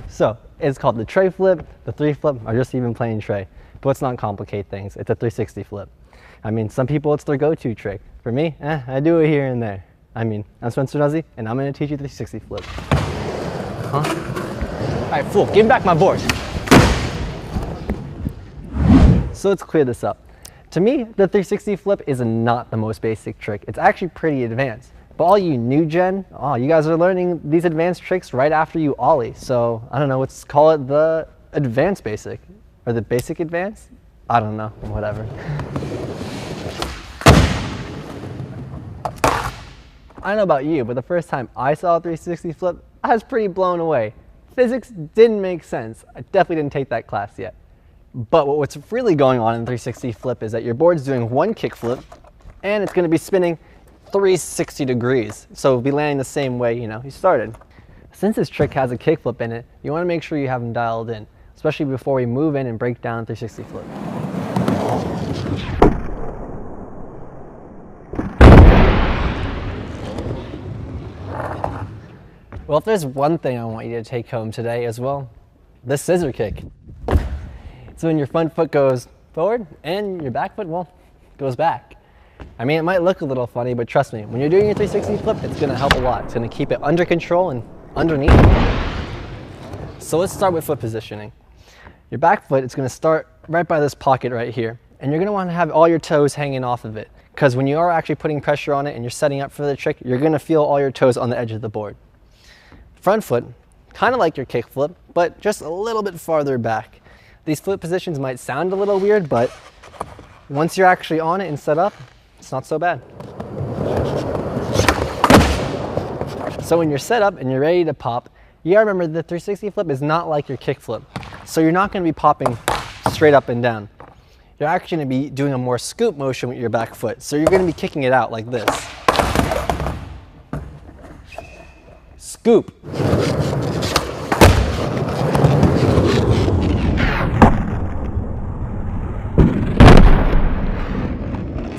So it's called the tray flip, the 3 flip, or just even plain tray. But let's not complicate things. It's a 360 flip. I mean, some people it's their go-to trick. For me, I do it here and there. I mean, I'm Spencer Nuzzi, and I'm gonna teach you the 360 flip. Huh? All right, fool, give me back my board. So let's clear this up. To me, the 360 flip is not the most basic trick. It's actually pretty advanced. But all you new gen, you guys are learning these advanced tricks right after you ollie. So I don't know, let's call it the advanced basic. Or the basic advanced? I don't know, whatever. I don't know about you, but the first time I saw a 360 flip, I was pretty blown away. Physics didn't make sense. I definitely didn't take that class yet. But what's really going on in the 360 flip is that your board's doing one kick flip, and it's gonna be spinning 360 degrees. So it'll be landing the same way, you started. Since this trick has a kickflip in it, you want to make sure you have them dialed in, especially before we move in and break down 360 flip. Well, if there's one thing I want you to take home today as well, the scissor kick. So when your front foot goes forward and your back foot, well, goes back. I mean, it might look a little funny, but trust me, when you're doing your 360 flip, it's gonna help a lot. It's gonna keep it under control and underneath. So let's start with foot positioning. Your back foot is gonna start right by this pocket right here. And you're gonna wanna have all your toes hanging off of it. Because when you are actually putting pressure on it and you're setting up for the trick, you're gonna feel all your toes on the edge of the board. Front foot, kind of like your kick flip, but just a little bit farther back. These foot positions might sound a little weird, but once you're actually on it and set up, it's not so bad. So when you're set up and you're ready to pop, you gotta remember the 360 flip is not like your kick flip. So you're not gonna be popping straight up and down. You're actually gonna be doing a more scoop motion with your back foot. So you're gonna be kicking it out like this. Scoop.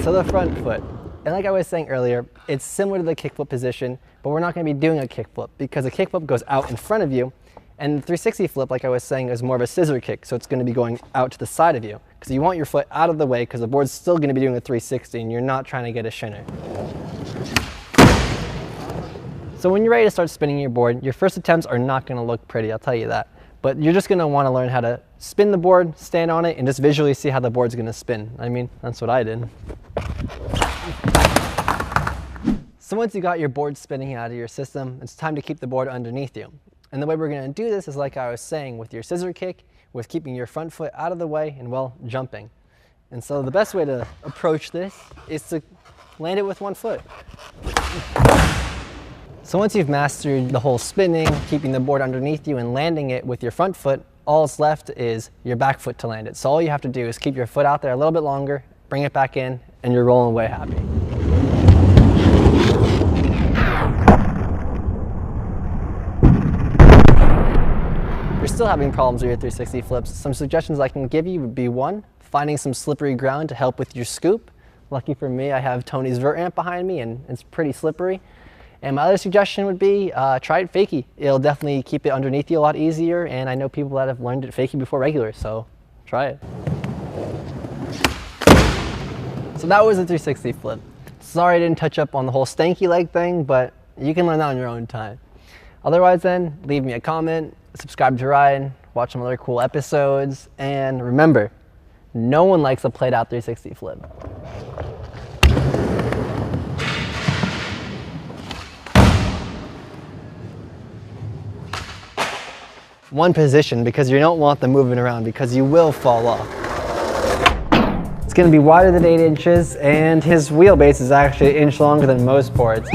So the front foot, and like I was saying earlier, it's similar to the kickflip position, but we're not going to be doing a kickflip because a kickflip goes out in front of you, and the 360 flip, like I was saying, is more of a scissor kick, so it's going to be going out to the side of you because you want your foot out of the way because the board's still going to be doing a 360 and you're not trying to get a shinner. So when you're ready to start spinning your board, your first attempts are not going to look pretty, I'll tell you that. But you're just going to want to learn how to spin the board, stand on it, and just visually see how the board's going to spin. I mean, that's what I did. So once you got your board spinning out of your system, it's time to keep the board underneath you. And the way we're going to do this is like I was saying, with your scissor kick, with keeping your front foot out of the way and, well, jumping. And so the best way to approach this is to land it with one foot. So once you've mastered the whole spinning, keeping the board underneath you and landing it with your front foot, all's left is your back foot to land it. So all you have to do is keep your foot out there a little bit longer, bring it back in, and you're rolling away happy. If you're still having problems with your 360 flips, some suggestions I can give you would be: one, finding some slippery ground to help with your scoop. Lucky for me, I have Tony's vert amp behind me and it's pretty slippery. And my other suggestion would be try it fakie. It'll definitely keep it underneath you a lot easier, and I know people that have learned it fakie before regular, so try it. So that was a 360 flip. Sorry I didn't touch up on the whole stanky leg thing, but you can learn that on your own time. Otherwise then, leave me a comment, subscribe to Ryan, watch some other cool episodes, and remember, no one likes a played out 360 flip. One position because you don't want them moving around because you will fall off. It's going to be wider than 8 inches, and his wheelbase is actually an inch longer than most boards.